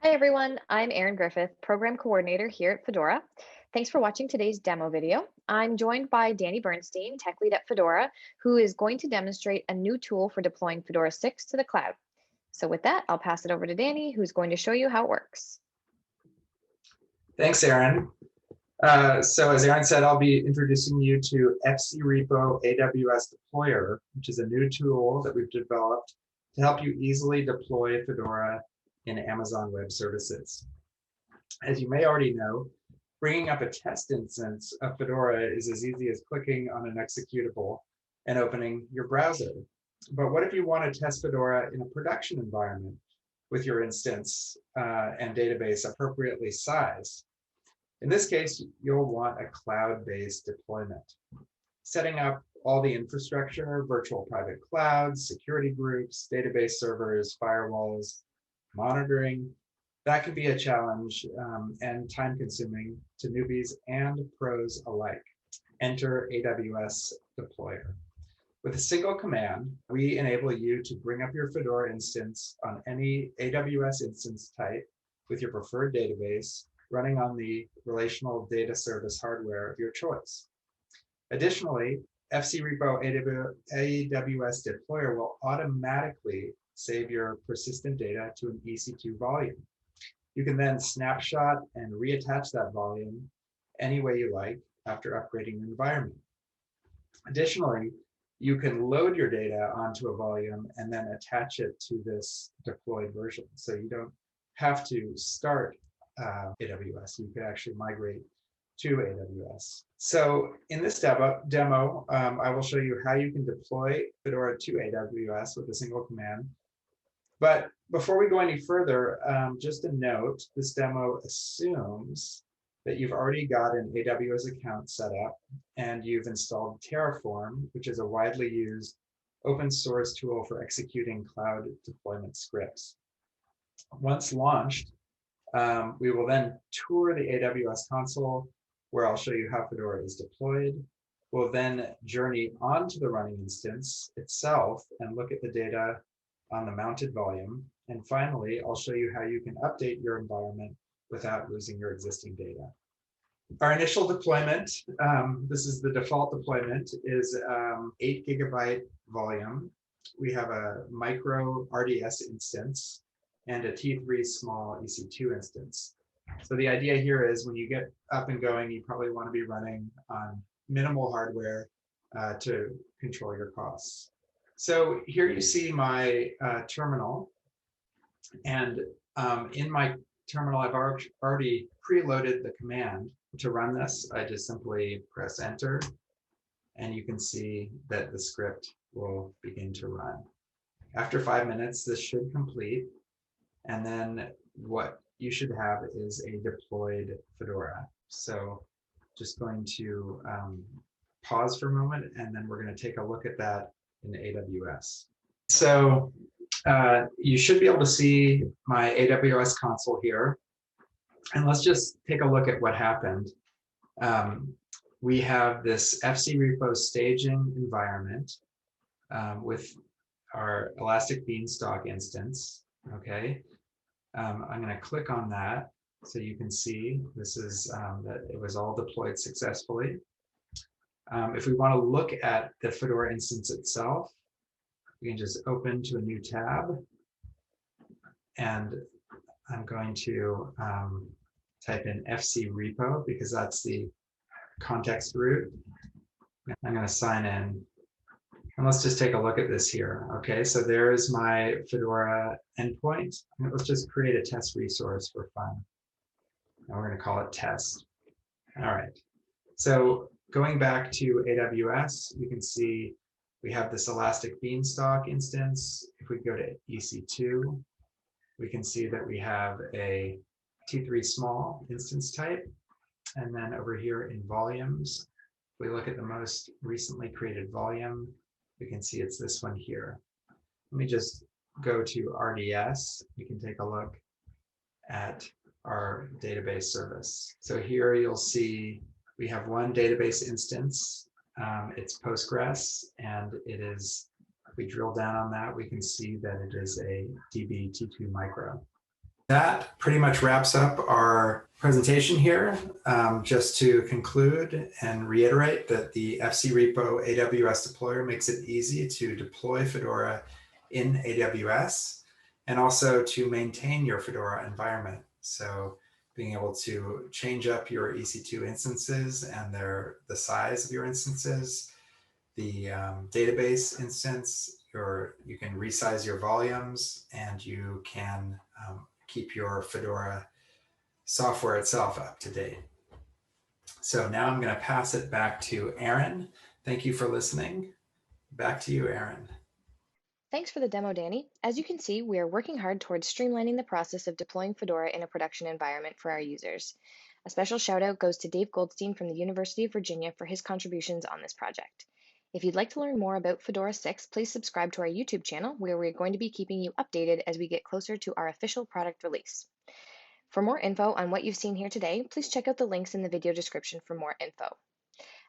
Hi everyone, I'm Erin Griffith, Program Coordinator here at Fedora. Thanks for watching today's demo video. I'm joined by Danny Bernstein, Tech Lead at Fedora, who is going to demonstrate a new tool for deploying Fedora 6 to the cloud. So with that, I'll pass it over to Danny, who's going to show you how it works. Thanks, Erin. So as Erin said, I'll be introducing you to fcrepo AWS Deployer, which is a new tool that we've developed to help you easily deploy Fedora in Amazon Web Services. As you may already know, bringing up a test instance of Fedora is as easy as clicking on an executable and opening your browser. But what if you want to test Fedora in a production environment with your instance and database appropriately sized? In this case, you'll want a cloud-based deployment. Setting up all the infrastructure, virtual private clouds, security groups, database servers, firewalls, monitoring, that can be a challenge and time-consuming to newbies and pros alike. Enter AWS Deployer. With a single command, we enable you to bring up your Fedora instance on any AWS instance type with your preferred database running on the relational data service hardware of your choice. Additionally, fcrepo AWS Deployer will automatically save your persistent data to an EC2 volume. You can then snapshot and reattach that volume any way you like after upgrading the environment. Additionally, you can load your data onto a volume and then attach it to this deployed version. So you don't have to start AWS. You could actually migrate to AWS. So in this demo, I will show you how you can deploy Fedora to AWS with a single command. But before we go any further, just a note, this demo assumes that you've already got an AWS account set up and you've installed Terraform, which is a widely used open source tool for executing cloud deployment scripts. Once launched, we will then tour the AWS console where I'll show you how Fedora is deployed. We'll then journey onto the running instance itself and look at the data on the mounted volume. And finally, I'll show you how you can update your environment without losing your existing data. Our initial deployment, this is the default deployment, is 8 GB volume. We have a micro RDS instance and a T3 small EC2 instance. So the idea here is when you get up and going, you probably want to be running on minimal hardware to control your costs. So here you see my terminal, and in my terminal, I've already preloaded the command. To run this, I just simply press enter, and you can see that the script will begin to run. After 5 minutes, this should complete, and then what you should have is a deployed Fedora. So just going to pause for a moment, and then we're going to take a look at that in AWS. So you should be able to see my AWS console here. And let's just take a look at what happened. We have this fcrepo staging environment with our Elastic Beanstalk instance, okay? I'm going to click on that so you can see this is that it was all deployed successfully. If we want to look at the Fedora instance itself, we can just open to a new tab, and I'm going to type in fcrepo because that's the context root. I'm going to sign in. And let's just take a look at this here. Okay, so there is my Fedora endpoint. And let's just create a test resource for fun. And we're going to call it test. All right. So going back to AWS, you can see we have this Elastic Beanstalk instance. If we go to EC2, we can see that we have a T3 small instance type. And then over here in volumes, if we look at the most recently created volume, we can see it's this one here. Let me just go to RDS. We can take a look at our database service. So here you'll see we have one database instance. It's Postgres, and it is, if we drill down on that, we can see that it is a DB T2 micro. That pretty much wraps up our presentation here. Just to conclude and reiterate that the FC repo AWS Deployer makes it easy to deploy Fedora in AWS and also to maintain your Fedora environment. So being able to change up your EC2 instances and the size of your instances, the database instance, you can resize your volumes, and you can keep your Fedora software itself up to date. So now I'm going to pass it back to Aaron. Thank you for listening. Back to you, Aaron. Thanks for the demo, Danny. As you can see, we are working hard towards streamlining the process of deploying Fedora in a production environment for our users. A special shout out goes to Dave Goldstein from the University of Virginia for his contributions on this project. If you'd like to learn more about Fedora 6, please subscribe to our YouTube channel, where we're going to be keeping you updated as we get closer to our official product release. For more info on what you've seen here today, please check out the links in the video description for more info.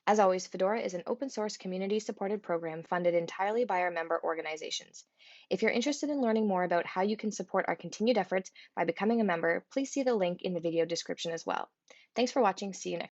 As always, Fedora is an open source community supported program funded entirely by our member organizations. If you're interested in learning more about how you can support our continued efforts by becoming a member, please see the link in the video description as well. Thanks for watching. See you next time.